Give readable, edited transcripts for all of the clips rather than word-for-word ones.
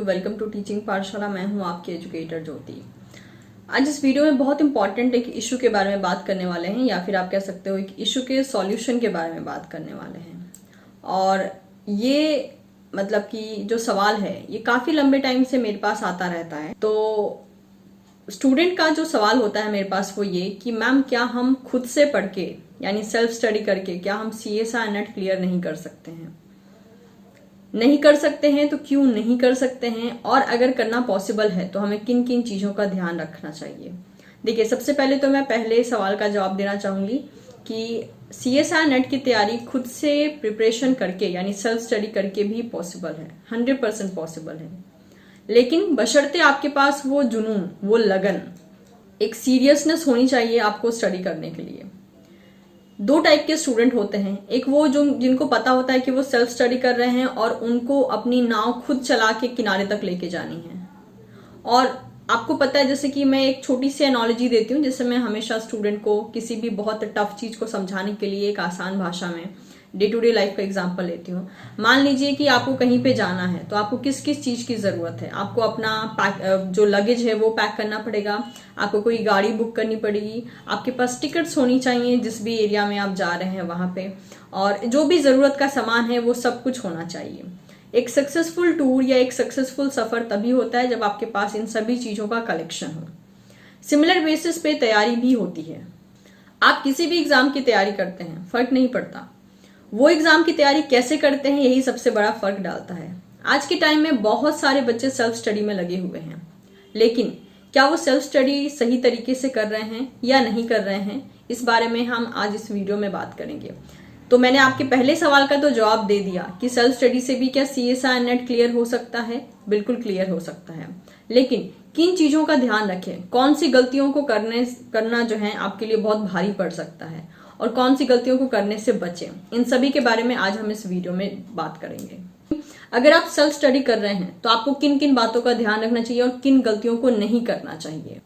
Welcome to teaching पाठशाला। मैं हूं आपकी एजुकेटर ज्योति। आज इस वीडियो में बहुत इंपॉर्टेंट एक इशू के बारे में बात करने वाले हैं, या फिर आप कह सकते हो एक इशू के सॉल्यूशन के बारे में बात करने वाले हैं। और ये मतलब कि जो सवाल है ये काफी लंबे टाइम से मेरे पास आता रहता है। तो स्टूडेंट का जो सवाल होता है मेरे पास वो ये कि मैम क्या हम खुद से पढ़ के यानी सेल्फ स्टडी करके क्या हम CSIR नेट क्लियर नहीं कर सकते हैं? नहीं कर सकते हैं तो क्यों नहीं कर सकते हैं, और अगर करना पॉसिबल है तो हमें किन किन चीजों का ध्यान रखना चाहिए। देखिए, सबसे पहले तो मैं पहले सवाल का जवाब देना चाहूंगी कि CSIR नेट की तैयारी खुद से प्रिपरेशन करके यानी सेल्फ स्टडी करके भी पॉसिबल है, 100% पॉसिबल है। लेकिन बशर्ते आपके पास वो जुनून, वो लगन, एक सीरियसनेस होनी चाहिए आपको स्टडी करने के लिए। दो टाइप के स्टूडेंट होते हैं, एक वो जो जिनको पता होता है कि वो सेल्फ स्टडी कर रहे हैं और उनको अपनी नाव खुद चला के किनारे तक लेके जानी है। और आपको पता है, जैसे कि मैं एक छोटी सी एनालॉजी देती हूँ जिससे मैं हमेशा स्टूडेंट को किसी भी बहुत टफ चीज को समझाने के लिए एक आसान भाषा में डे टू डे लाइफ का एग्जांपल लेती हूँ। मान लीजिए कि आपको कहीं पे जाना है, तो आपको किस किस चीज की जरूरत है। आपको अपना जो लगेज है वो पैक करना पड़ेगा, आपको कोई गाड़ी बुक करनी पड़ेगी, आपके पास टिकट्स होनी चाहिए जिस भी एरिया में आप जा रहे हैं वहां पे, और जो भी जरूरत का सामान है वो सब कुछ होना चाहिए। एक सक्सेसफुल टूर या एक सक्सेसफुल सफर तभी होता है जब आपके पास इन सभी चीजों का कलेक्शन हो। सिमिलर बेसिस पे तैयारी भी होती है। आप किसी भी एग्जाम की तैयारी करते हैं, फर्क नहीं पड़ता वो एग्जाम की तैयारी कैसे करते हैं, यही सबसे बड़ा फर्क डालता है। आज के टाइम में बहुत सारे बच्चे सेल्फ स्टडी में लगे हुए हैं, लेकिन क्या वो सेल्फ स्टडी सही तरीके से कर रहे हैं या नहीं कर रहे हैं, इस बारे में हम आज इस वीडियो में बात करेंगे। तो मैंने आपके पहले सवाल का तो जवाब दे दिया कि सेल्फ स्टडी से भी क्या CSIR नेट क्लियर हो सकता है। बिल्कुल क्लियर हो सकता है, लेकिन किन चीजों का ध्यान रखें, कौन सी गलतियों को करना जो है आपके लिए बहुत भारी पड़ सकता है, और कौन सी गलतियों को करने से बचें, इन सभी के बारे में आज हम इस वीडियो में बात करेंगे। अगर आप सेल्फ स्टडी कर रहे हैं तो आपको किन किन बातों का ध्यान रखना चाहिए और किन गलतियों को नहीं करना चाहिए।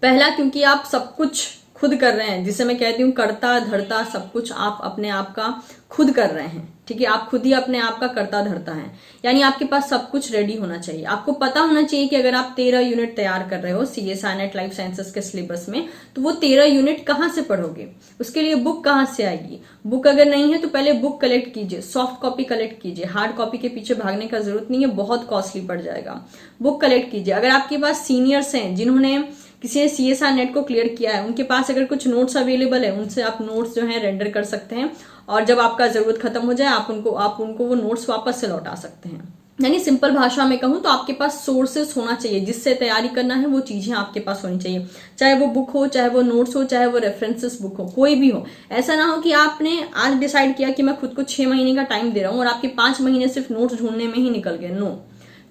पहला, क्योंकि आप सब कुछ खुद कर रहे हैं, जिसे मैं कहती हूँ करता धरता सब कुछ आप अपने आप का खुद कर रहे हैं। ठीक है, आप खुद ही अपने आप का करता धरता है, यानी आपके पास सब कुछ रेडी होना चाहिए। आपको पता होना चाहिए कि अगर आप 13 यूनिट तैयार कर रहे हो CSIR नेट लाइफ साइंसेस के सिलेबस में, तो वो 13 यूनिट कहाँ से पढ़ोगे, उसके लिए बुक कहाँ से आएगी। बुक अगर नहीं है तो पहले बुक कलेक्ट कीजिए, सॉफ्ट कॉपी कलेक्ट कीजिए। हार्ड कॉपी के पीछे भागने का जरूरत नहीं है, बहुत कॉस्टली पड़ जाएगा। बुक कलेक्ट कीजिए। अगर आपके पास सीनियर्स हैं जिन्होंने किसी ने CSIR नेट को क्लियर किया है, उनके पास अगर कुछ नोट्स अवेलेबल है, उनसे आप नोट्स जो है रेंडर कर सकते हैं, और जब आपका जरूरत खत्म हो जाए आप उनको वो नोट्स वापस से लौटा सकते हैं। यानी सिंपल भाषा में कहूं तो आपके पास सोर्सेस होना चाहिए, जिससे तैयारी करना है वो चीजें आपके पास होनी चाहिए। चाहे वो बुक हो, चाहे वो नोट्स हो, चाहे वो रेफरेंसेस बुक हो, कोई भी हो। ऐसा ना हो कि आपने आज डिसाइड किया कि मैं खुद को 6 महीने का टाइम दे रहा हूं और आपके 5 महीने सिर्फ नोट्स ढूंढने में ही निकल गए। नो,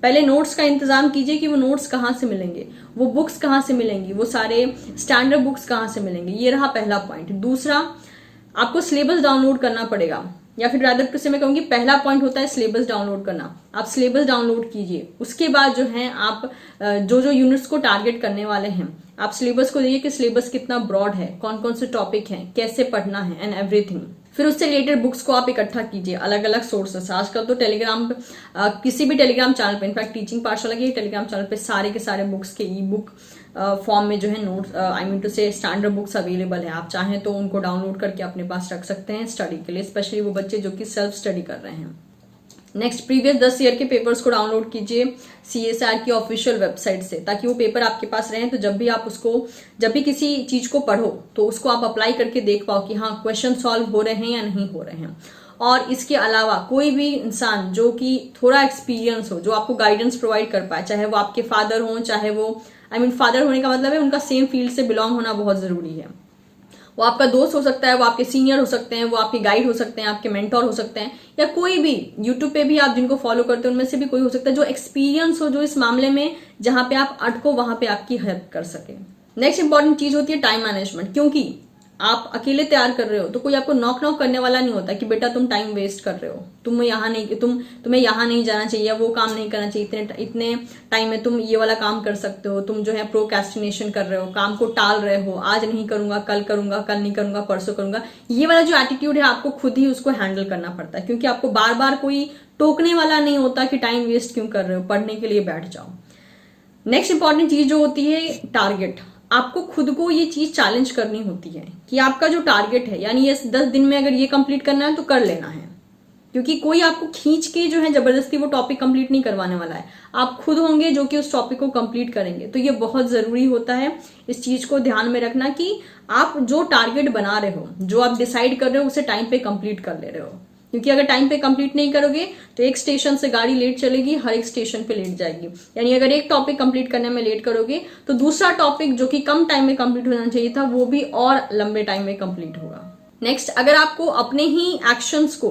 पहले नोट्स का इंतजाम कीजिए कि वो नोट्स कहाँ से मिलेंगे, वो बुक्स कहाँ से मिलेंगी, वो सारे स्टैंडर्ड बुक्स कहाँ से मिलेंगे। ये रहा पहला पॉइंट। दूसरा, आपको सिलेबस डाउनलोड करना पड़ेगा, या फिर रादर से मैं कहूंगी पहला पॉइंट होता है सिलेबस डाउनलोड करना। आप सिलेबस डाउनलोड कीजिए, उसके बाद जो है आप जो जो यूनिट्स को टारगेट करने वाले हैं, आप सिलेबस को देखिए कि सिलेबस कितना ब्रॉड है, कौन कौन से टॉपिक हैं, कैसे पढ़ना है एंड एवरीथिंग। फिर उससे रिलेटेड बुक्स को आप इकट्ठा कीजिए, अलग अलग सोर्सेस। आजकल तो टेलीग्राम किसी भी टेलीग्राम चैनल पे, इनफैक्ट टीचिंग पाठशाला के टेलीग्राम चैनल पे सारे के सारे बुक्स के ई बुक फॉर्म में जो है नोट्स आई मीन टू से स्टैंडर्ड बुक्स अवेलेबल है। आप चाहें तो उनको डाउनलोड करके अपने पास रख सकते हैं स्टडी के लिए, स्पेशली वो बच्चे जो कि सेल्फ स्टडी कर रहे हैं। नेक्स्ट, प्रीवियस 10 ईयर के पेपर्स को डाउनलोड कीजिए CSIR की ऑफिशियल वेबसाइट से, ताकि वो पेपर आपके पास रहें, तो जब भी किसी चीज को पढ़ो तो उसको आप अप्लाई करके देख पाओ कि हाँ क्वेश्चन सॉल्व हो रहे हैं या नहीं हो रहे हैं। और इसके अलावा कोई भी इंसान जो कि थोड़ा एक्सपीरियंस हो, जो आपको गाइडेंस प्रोवाइड कर पाए, चाहे वो आपके फादर हो, चाहे वो फादर होने का मतलब है उनका सेम फील्ड से बिलोंग होना बहुत जरूरी है। वो आपका दोस्त हो सकता है, वो आपके सीनियर हो सकते हैं, वो आपके गाइड हो सकते हैं, आपके मेंटोर हो सकते हैं, या कोई भी यूट्यूब पे भी आप जिनको फॉलो करते हैं उनमें से भी कोई हो सकता है जो एक्सपीरियंस हो, जो इस मामले में जहां पे आप अटको वहां पे आपकी हेल्प कर सके। नेक्स्ट इंपॉर्टेंट चीज होती है टाइम मैनेजमेंट, क्योंकि आप अकेले तैयार कर रहे हो तो कोई आपको नॉक नॉक करने वाला नहीं होता कि बेटा तुम टाइम वेस्ट कर रहे हो, तुम्हें यहाँ नहीं जाना चाहिए, वो काम नहीं करना चाहिए, इतने इतने टाइम में तुम ये वाला काम कर सकते हो, तुम जो है प्रोक्रेस्टिनेशन कर रहे हो, काम को टाल रहे हो, आज नहीं करूंगा, कल नहीं करूंगा, परसों करूंगा। ये वाला जो एटीट्यूड है आपको खुद ही उसको हैंडल करना पड़ता है, क्योंकि आपको बार बार कोई टोकने वाला नहीं होता कि टाइम वेस्ट क्यों कर रहे हो, पढ़ने के लिए बैठ जाओ। नेक्स्ट इंपॉर्टेंट चीज जो होती है टारगेट। आपको खुद को ये चीज चैलेंज करनी होती है कि आपका जो टारगेट है, यानी ये 10 दिन में अगर ये कंप्लीट करना है तो कर लेना है, क्योंकि कोई आपको खींच के जो है जबरदस्ती वो टॉपिक कंप्लीट नहीं करवाने वाला है, आप खुद होंगे जो कि उस टॉपिक को कंप्लीट करेंगे। तो ये बहुत जरूरी होता है इस चीज को ध्यान में रखना कि आप जो टारगेट बना रहे हो, जो आप डिसाइड कर रहे हो, उसे टाइम पे कंप्लीट कर ले रहे हो। क्योंकि अगर टाइम पे कंप्लीट नहीं करोगे तो एक स्टेशन से गाड़ी लेट चलेगी, हर एक स्टेशन पे लेट जाएगी। यानी अगर एक टॉपिक कंप्लीट करने में लेट करोगे तो दूसरा टॉपिक जो कि कम टाइम में कंप्लीट होना चाहिए था वो भी और लंबे टाइम में कंप्लीट होगा। नेक्स्ट, अगर आपको अपने ही एक्शंस को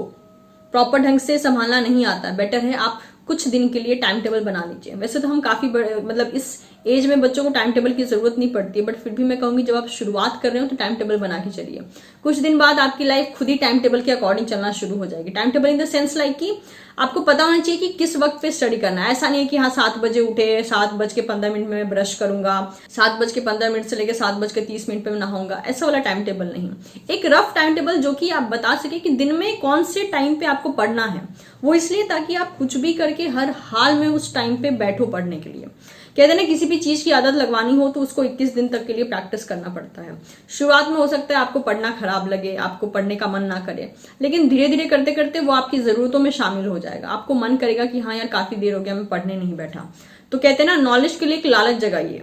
प्रॉपर ढंग से संभालना नहीं आता, बेटर है आप कुछ दिन के लिए टाइम टेबल बना लीजिए। वैसे तो हम काफी मतलब इस एज में बच्चों को टाइम टेबल की जरूरत नहीं पड़ती है, बट फिर भी मैं कहूंगी जब आप शुरुआत कर रहे हो तो टाइम टेबल बना के चलिए। कुछ दिन बाद आपकी लाइफ खुद ही टाइम टेबल के अकॉर्डिंग चलना शुरू हो जाएगी। Time table in the sense like कि आपको पता होना चाहिए कि किस वक्त पे स्टडी करना है। ऐसा नहीं है कि हाँ 7 बजे उठे, 7:15 में मैं ब्रश करूंगा, 7:15 से लेकर 7:30 पे मैं नहाऊंगा, ऐसा वाला टाइम टेबल नहीं। एक रफ टाइम टेबल जो कि आप बता सके कि दिन में कौन से टाइम पे आपको पढ़ना है। वो इसलिए ताकि आप कुछ भी करके हर हाल में उस टाइम पे बैठो पढ़ने के लिए। कहते हैं ना, किसी भी चीज की आदत लगवानी हो तो उसको 21 दिन तक के लिए प्रैक्टिस करना पड़ता है। शुरुआत में हो सकता है आपको पढ़ना खराब लगे, आपको पढ़ने का मन ना करे, लेकिन धीरे धीरे करते करते वो आपकी जरूरतों में शामिल हो जाएगा। आपको मन करेगा कि हाँ यार काफी देर हो गया मैं पढ़ने नहीं बैठा। तो कहते हैं ना, नॉलेज के लिए एक लालच जगाइए,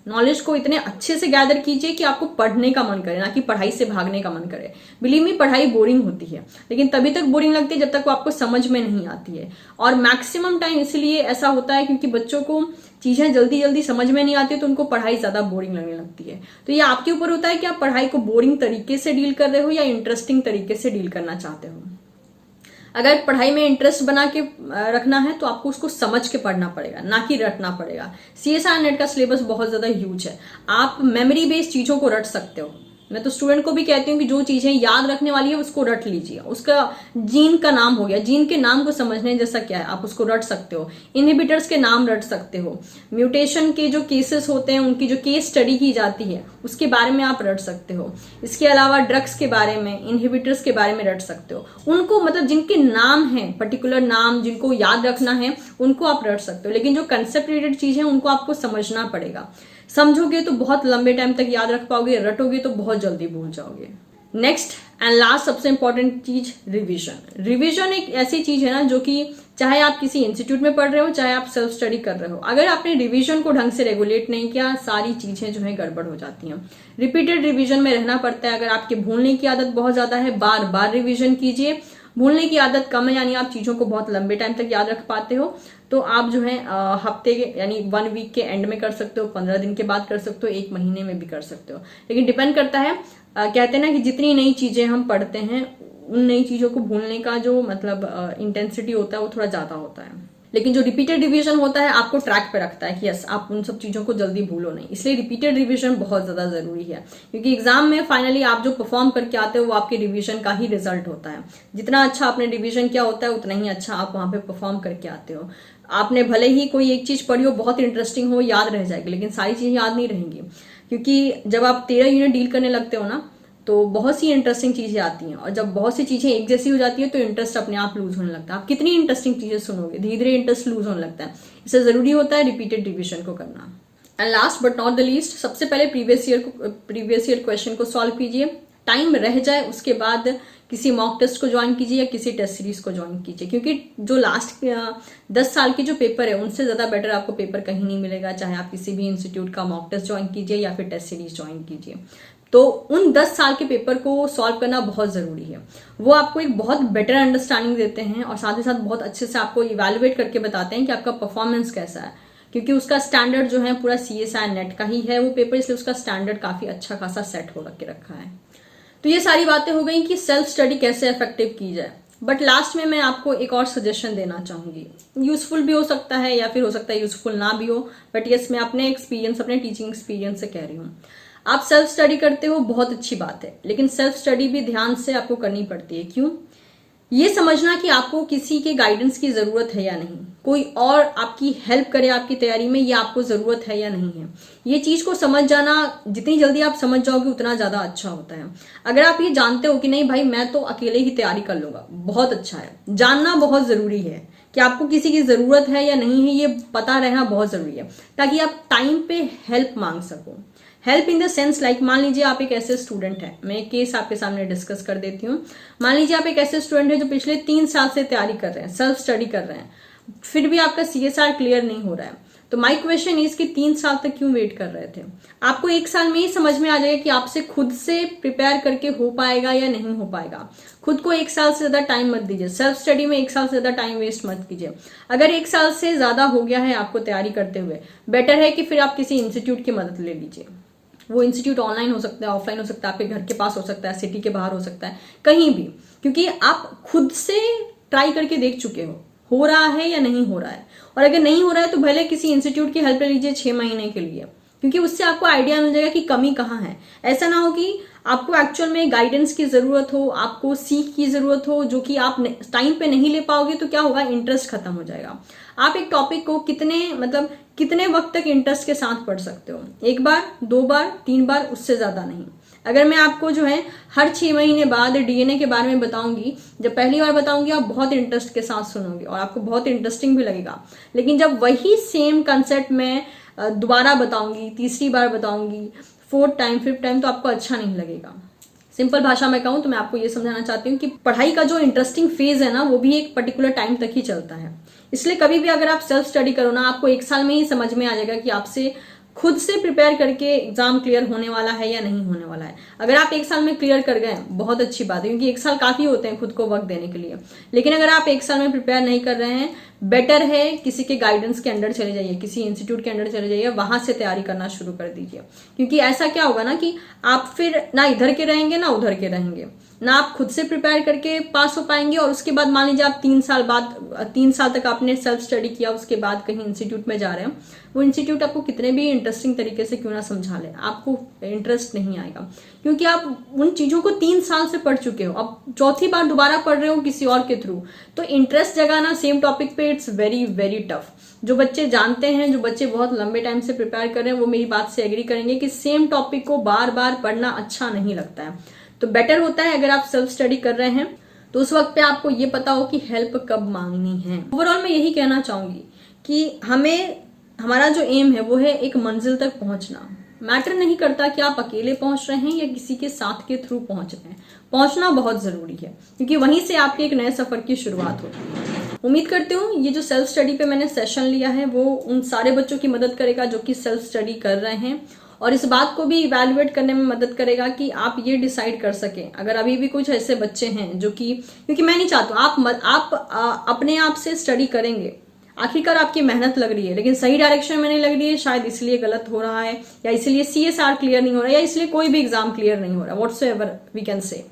नॉलेज को इतने अच्छे से गैदर कीजिए कि आपको पढ़ने का मन करे, ना कि पढ़ाई से भागने का मन करे। बिलीव मी, पढ़ाई बोरिंग होती है, लेकिन तभी तक बोरिंग लगती है जब तक वो आपको समझ में नहीं आती है। और मैक्सिमम टाइम इसलिए ऐसा होता है क्योंकि बच्चों को चीजें जल्दी जल्दी समझ में नहीं आती, तो उनको पढ़ाई ज्यादा बोरिंग लगने लगती है। तो ये आपके ऊपर होता है कि आप पढ़ाई को बोरिंग तरीके से डील कर रहे हो या इंटरेस्टिंग तरीके से डील करना चाहते हो। अगर पढ़ाई में इंटरेस्ट बना के रखना है तो आपको उसको समझ के पढ़ना पड़ेगा, ना कि रटना पड़ेगा। सीएसआई नेट का सिलेबस बहुत ज्यादा ह्यूज है। आप मेमोरी बेस्ड चीजों को रट सकते हो। मैं तो स्टूडेंट को भी कहती हूँ कि जो चीजें याद रखने वाली है उसको रट लीजिए। उसका जीन का नाम हो गया, जीन के नाम को समझने जैसा क्या है, आप उसको रट सकते हो। इनहिबिटर्स के नाम रट सकते हो। म्यूटेशन के जो केसेस होते हैं उनकी जो केस स्टडी की जाती है उसके बारे में आप रट सकते हो। इसके अलावा ड्रग्स के बारे में, इनहिबिटर्स के बारे में रट सकते हो। उनको मतलब जिनके नाम है, पर्टिकुलर नाम जिनको याद रखना है उनको आप रट सकते हो, लेकिन जो कंसेप्ट रिलेटेड चीज है उनको आपको समझना पड़ेगा। समझोगे तो बहुत लंबे टाइम तक याद रख पाओगे, रटोगे तो बहुत जल्दी भूल जाओगे। नेक्स्ट एंड लास्ट सबसे इंपॉर्टेंट चीज, रिवीजन। रिवीजन एक ऐसी चीज है ना जो कि चाहे आप किसी इंस्टीट्यूट में पढ़ रहे हो, चाहे आप सेल्फ स्टडी कर रहे हो, अगर आपने रिवीजन को ढंग से रेगुलेट नहीं किया, सारी चीजें जो है गड़बड़ हो जाती हैं। रिपीटेड रिवीजन में रहना पड़ता है। अगर आपके भूलने की आदत बहुत ज्यादा है, बार बार रिवीजन कीजिए। भूलने की आदत कम है, यानी आप चीजों को बहुत लंबे टाइम तक याद रख पाते हो, तो आप जो है हफ्ते के यानी 1 वीक के एंड में कर सकते हो, 15 दिन के बाद कर सकते हो, 1 महीने में भी कर सकते हो। लेकिन डिपेंड करता है, कहते हैं ना कि जितनी नई चीजें हम पढ़ते हैं उन नई चीजों को भूलने का जो मतलब इंटेंसिटी होता है वो थोड़ा ज्यादा होता है। लेकिन जो रिपीटेड रिवीजन होता है आपको ट्रैक पे रखता है कि यस आप उन सब चीजों को जल्दी भूलो नहीं। इसलिए रिपीटेड रिवीजन बहुत ज्यादा जरूरी है, क्योंकि एग्जाम में फाइनली आप जो परफॉर्म करके आते हो वो आपके रिवीजन का ही रिजल्ट होता है। जितना अच्छा आपने रिवीजन किया होता है उतना ही अच्छा आप वहां पे परफॉर्म करके आते हो। आपने भले ही कोई एक चीज पढ़ी हो, बहुत इंटरेस्टिंग हो, याद रह जाएगी, लेकिन सारी चीजें याद नहीं रहेंगी, क्योंकि जब आप 13 यूनिट डील करने लगते हो ना तो बहुत सी इंटरेस्टिंग चीजें आती हैं, और जब बहुत सी चीजें एक जैसी हो जाती है तो इंटरेस्ट अपने आप लूज होने लगता है। आप कितनी इंटरेस्टिंग चीजें सुनोगे, धीरे धीरे इंटरेस्ट लूज होने लगता है। इससे जरूरी होता है रिपीटेड रिवीजन को करना। And last but not the least, सबसे पहले प्रीवियस ईयर क्वेश्चन को सॉल्व कीजिए। टाइम रह जाए उसके बाद किसी मॉक टेस्ट को ज्वाइन कीजिए या किसी टेस्ट सीरीज को ज्वाइन कीजिए, क्योंकि जो लास्ट 10 साल की जो पेपर है उनसे ज्यादा बेटर आपको पेपर कहीं नहीं मिलेगा। चाहे आप किसी भी इंस्टीट्यूट का मॉक टेस्ट ज्वाइन कीजिए या फिर टेस्ट सीरीज ज्वाइन कीजिए, तो उन 10 साल के पेपर को सॉल्व करना बहुत जरूरी है। वो आपको एक बहुत बेटर अंडरस्टैंडिंग देते हैं और साथ ही साथ बहुत अच्छे से आपको इवेलुएट करके बताते हैं कि आपका परफॉर्मेंस कैसा है, क्योंकि उसका स्टैंडर्ड जो है पूरा सीएसआई नेट का ही है वो पेपर, इसलिए उसका स्टैंडर्ड काफी अच्छा खासा सेट हो के रखा है। तो ये सारी बातें हो गई कि सेल्फ स्टडी कैसे इफेक्टिव की जाए। बट लास्ट में मैं आपको एक और सजेशन देना चाहूंगी, यूजफुल भी हो सकता है या फिर हो सकता है यूजफुल ना भी हो, बट यस मैं अपने एक्सपीरियंस, अपने टीचिंग एक्सपीरियंस से कह रही हूँ। आप सेल्फ स्टडी करते हो, बहुत अच्छी बात है, लेकिन सेल्फ स्टडी भी ध्यान से आपको करनी पड़ती है। क्यों? ये समझना कि आपको किसी के गाइडेंस की जरूरत है या नहीं, कोई और आपकी हेल्प करे आपकी तैयारी में, ये आपको जरूरत है या नहीं है, ये चीज को समझ जाना, जितनी जल्दी आप समझ जाओगे उतना ज्यादा अच्छा होता है। अगर आप ये जानते हो कि नहीं भाई मैं तो अकेले ही तैयारी कर लूंगा, बहुत अच्छा है। जानना बहुत जरूरी है कि आपको किसी की जरूरत है या नहीं है, ये पता रहना बहुत जरूरी है, ताकि आप टाइम पे हेल्प मांग सको। Help in the sense like, मान लीजिए आप एक ऐसे स्टूडेंट है, मैं एक केस आपके सामने डिस्कस कर देती हूँ। मान लीजिए आप एक ऐसे स्टूडेंट है जो पिछले 3 साल से तैयारी कर रहे हैं, सेल्फ स्टडी कर रहे हैं, फिर भी आपका CSR क्लियर नहीं हो रहा है। तो माई क्वेश्चन इज कि 3 साल तक क्यों वेट कर रहे थे? आपको 1 साल में ही समझ में आ जाएगा कि आपसे खुद से प्रिपेयर करके हो पाएगा या नहीं हो पाएगा। खुद को 1 साल से ज्यादा टाइम मत दीजिए, सेल्फ स्टडी में 1 साल से ज्यादा टाइम वेस्ट मत कीजिए। अगर 1 साल से ज्यादा हो गया है आपको तैयारी करते हुए, बेटर है कि फिर आप किसी इंस्टीट्यूट की मदद ले लीजिए। वो इंस्टीट्यूट ऑनलाइन हो सकता है, ऑफलाइन हो सकता है, आपके घर के पास हो सकता है, सिटी के बाहर हो सकता है, कहीं भी, क्योंकि आप खुद से ट्राई करके देख चुके हो रहा है या नहीं हो रहा है। और अगर नहीं हो रहा है तो भले किसी इंस्टीट्यूट की हेल्प ले लीजिए 6 महीने के लिए, क्योंकि उससे आपको आइडिया मिल जाएगा कि कमी कहाँ है। ऐसा ना हो कि आपको एक्चुअल में गाइडेंस की जरूरत हो, आपको सीख की जरूरत हो, जो कि आप टाइम पे नहीं ले पाओगे, तो क्या होगा, इंटरेस्ट खत्म हो जाएगा। आप एक टॉपिक को कितने वक्त तक इंटरेस्ट के साथ पढ़ सकते हो? 1 बार, 2 बार, 3 बार, उससे ज्यादा नहीं। अगर मैं आपको जो है हर 6 महीने बाद DNA के बारे में बताऊंगी, जब पहली बार बताऊंगी आप बहुत इंटरेस्ट के साथ सुनोगे और आपको बहुत इंटरेस्टिंग भी लगेगा, लेकिन जब वही सेम कंसेप्ट मैं दोबारा बताऊंगी, तीसरी बार बताऊंगी, 4th टाइम, 5th टाइम, तो आपको अच्छा नहीं लगेगा। सिंपल भाषा में कहूं तो मैं आपको ये समझाना चाहती हूँ कि पढ़ाई का जो इंटरेस्टिंग फेज है ना, वो भी एक पर्टिकुलर टाइम तक ही चलता है। इसलिए कभी भी अगर आप सेल्फ स्टडी करो ना, आपको 1 साल में ही समझ में आ जाएगा कि आपसे खुद से प्रिपेयर करके एग्जाम क्लियर होने वाला है या नहीं होने वाला है। अगर आप 1 साल में क्लियर कर गए, बहुत अच्छी बात है, क्योंकि 1 साल काफी होते हैं खुद को वक्त देने के लिए। लेकिन अगर आप 1 साल में प्रिपेयर नहीं कर रहे हैं, बेटर है किसी के गाइडेंस के अंडर चले जाइए, किसी इंस्टीट्यूट के अंडर चले जाइए, वहां से तैयारी करना शुरू कर दीजिए। क्योंकि ऐसा क्या होगा ना कि आप फिर ना इधर के रहेंगे ना उधर के रहेंगे, ना आप खुद से प्रिपेयर करके पास हो पाएंगे, और उसके बाद मान लीजिए आप 3 साल तक आपने सेल्फ स्टडी किया, उसके बाद कहीं इंस्टीट्यूट में जा रहे हो, वो इंस्टीट्यूट आपको कितने भी इंटरेस्टिंग तरीके से क्यों ना समझा ले, आपको इंटरेस्ट नहीं आएगा, क्योंकि आप उन चीजों को 3 साल से पढ़ चुके हो। अब चौथी बार दोबारा पढ़ रहे हो किसी और के थ्रू, तो इंटरेस्ट जगाना सेम टॉपिक पे इट्स वेरी वेरी टफ। जो बच्चे जानते हैं, जो बच्चे बहुत लंबे टाइम से प्रिपेयर कर रहे हैं, वो मेरी बात से एग्री करेंगे कि सेम टॉपिक को बार बार पढ़ना अच्छा नहीं लगता है। तो बेटर होता है अगर आप सेल्फ स्टडी कर रहे हैं तो उस वक्त पे आपको ये पता हो कि हेल्प कब मांगनी है। ओवरऑल मैं यही कहना चाहूंगी कि हमारा जो एम है वो है एक मंजिल तक पहुंचना। मैटर नहीं करता कि आप अकेले पहुंच रहे हैं या किसी के साथ के थ्रू पहुंच रहे हैं, पहुंचना बहुत जरूरी है, क्योंकि वहीं से आपके एक नए सफर की शुरुआत होती है। उम्मीद करती हूँ ये जो सेल्फ स्टडी पे मैंने सेशन लिया है वो उन सारे बच्चों की मदद करेगा जो कि सेल्फ स्टडी कर रहे हैं, और इस बात को भी इवैल्यूएट करने में मदद करेगा कि आप ये डिसाइड कर सकें। अगर अभी भी कुछ ऐसे बच्चे हैं जो कि, क्योंकि मैं नहीं चाहता आप अपने आप से स्टडी करेंगे, आखिरकार आपकी मेहनत लग रही है लेकिन सही डायरेक्शन में नहीं लग रही है, शायद इसलिए गलत हो रहा है, या इसलिए CSR क्लियर नहीं हो रहा है, या इसलिए कोई भी एग्जाम क्लियर नहीं हो रहा, व्हाट्सएवर वी कैन से।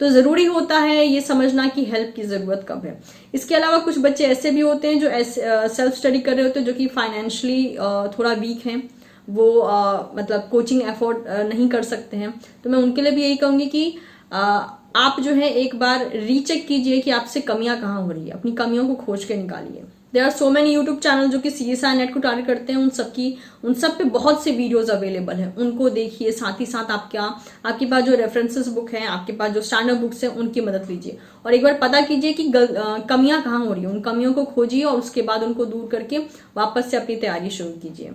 तो जरूरी होता है ये समझना कि हेल्प की जरूरत कब है। इसके अलावा कुछ बच्चे ऐसे भी होते हैं जो सेल्फ स्टडी कर रहे होते हैं, जो कि फाइनेंशियली थोड़ा वीक हैं, वो मतलब कोचिंग एफोर्ड नहीं कर सकते हैं। तो मैं उनके लिए भी यही कहूंगी कि आप जो है एक बार रीचेक कीजिए कि आपसे कमियां कहाँ हो रही है, अपनी कमियों को खोज के निकालिए। There are so many YouTube channel जो कि CSR नेट को टारगेट करते हैं, उन सब पे बहुत से वीडियोस अवेलेबल है, उनको देखिए। साथ ही साथ आपके पास जो रेफरेंसेस बुक हैं, आपके पास जो स्टैंडर्ड बुक्स हैं, उनकी मदद लीजिए और एक बार पता कीजिए कि कमियां कहाँ हो रही है, उन कमियों को खोजिए और उसके बाद उनको दूर करके वापस से अपनी तैयारी शुरू कीजिए।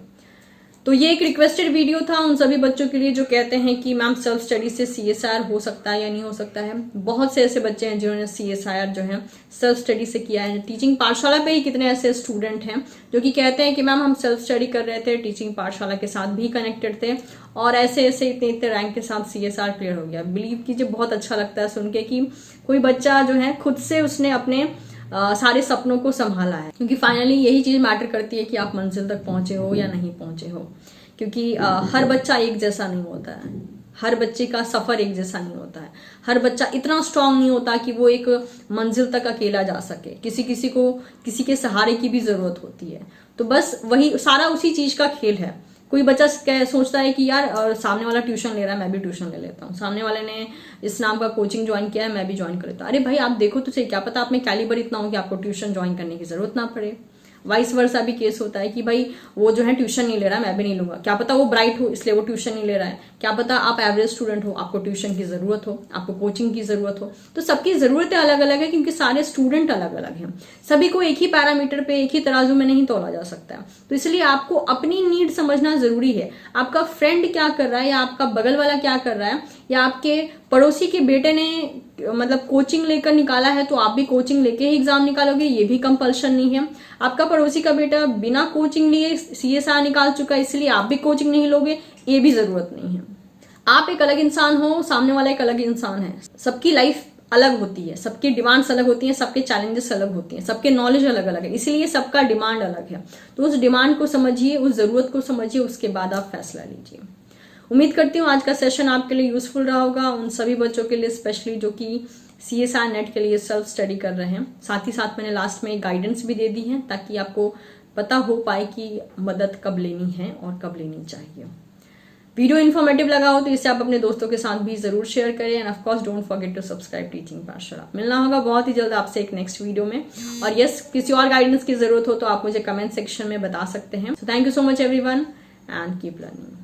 तो ये एक रिक्वेस्टेड वीडियो था उन सभी बच्चों के लिए जो कहते हैं कि मैम सेल्फ स्टडी से CSR हो सकता है या नहीं हो सकता है। बहुत से ऐसे बच्चे हैं जिन्होंने CSR जो है सेल्फ स्टडी से किया है। टीचिंग पाठशाला पे ही कितने ऐसे स्टूडेंट हैं जो कि कहते हैं कि मैम हम सेल्फ स्टडी कर रहे थे, टीचिंग पाठशाला के साथ भी कनेक्टेड थे और ऐसे ऐसे इतने रैंक के साथ CSR क्लियर हो गया। बिलीव कीजिए बहुत अच्छा लगता है सुन के कि कोई बच्चा जो है खुद से उसने अपने सारे सपनों को संभाला है, क्योंकि फाइनली यही चीज मैटर करती है कि आप मंजिल तक पहुंचे हो या नहीं पहुंचे हो। क्योंकि हर बच्चा एक जैसा नहीं होता है, हर बच्चे का सफर एक जैसा नहीं होता है, हर बच्चा इतना स्ट्रांग नहीं होता कि वो एक मंजिल तक अकेला जा सके। किसी को किसी के सहारे की भी जरूरत होती है। तो बस वही सारा उसी चीज का खेल है। कोई बच्चा सोचता है कि यार सामने वाला ट्यूशन ले रहा है, मैं भी ट्यूशन ले लेता हूँ, सामने वाले ने इस नाम का कोचिंग ज्वाइन किया है, मैं भी ज्वाइन कर लेता हूँ। अरे भाई आप देखो तो सही, क्या पता आप में कैलिबर इतना हो कि आपको ट्यूशन ज्वाइन करने की जरूरत ना पड़े। वाइस वर्सा भी केस होता है कि भाई वो जो है ट्यूशन नहीं ले रहा है, मैं भी नहीं लूंगा। क्या पता वो ब्राइट हो इसलिए वो ट्यूशन नहीं ले रहा है, क्या पता आप एवरेज स्टूडेंट हो, आपको ट्यूशन की जरूरत हो, आपको कोचिंग की जरूरत हो। तो सबकी जरूरतें अलग अलग है, क्योंकि सारे स्टूडेंट अलग अलग हैं। सभी को एक ही पैरामीटर पे, एक ही तराजू में नहीं तोला जा सकता है। तो इसलिए आपको अपनी नीड समझना जरूरी है। आपका फ्रेंड क्या कर रहा है, या आपका बगल वाला क्या कर रहा है, या आपके पड़ोसी के बेटे ने मतलब कोचिंग लेकर निकाला है तो आप भी कोचिंग लेके ही एग्जाम निकालोगे, ये भी कंपल्शन नहीं है। आपका पड़ोसी का बेटा बिना कोचिंग लिए CSR निकाल चुका है, इसलिए आप भी कोचिंग नहीं लोगे, ये भी जरूरत नहीं है। आप एक अलग इंसान हो, सामने वाला एक अलग इंसान है। सबकी लाइफ अलग होती है, सबकी डिमांड्स अलग होती हैं, सबके चैलेंजेस अलग होती हैं, सबके नॉलेज अलग अलग है, इसीलिए सबका डिमांड अलग है। तो उस डिमांड को समझिए, उस जरूरत को समझिए, उसके बाद आप फैसला लीजिए। उम्मीद करती हूँ आज का सेशन आपके लिए यूजफुल रहा होगा, उन सभी बच्चों के लिए स्पेशली जो कि CSR नेट के लिए सेल्फ स्टडी कर रहे हैं। साथ ही साथ मैंने लास्ट में गाइडेंस भी दे दी है, ताकि आपको पता हो पाए कि मदद कब लेनी है और कब लेनी चाहिए। वीडियो इन्फॉर्मेटिव लगा हो तो इसे आप अपने दोस्तों के साथ भी जरूर शेयर करें, and of course don't forget to subscribe teaching Pathshala. मिलना होगा बहुत ही जल्द आपसे एक नेक्स्ट वीडियो में। और यस, किसी और गाइडेंस की जरूरत हो तो आप मुझे कमेंट सेक्शन में बता सकते हैं। So thank you so much everyone and keep learning.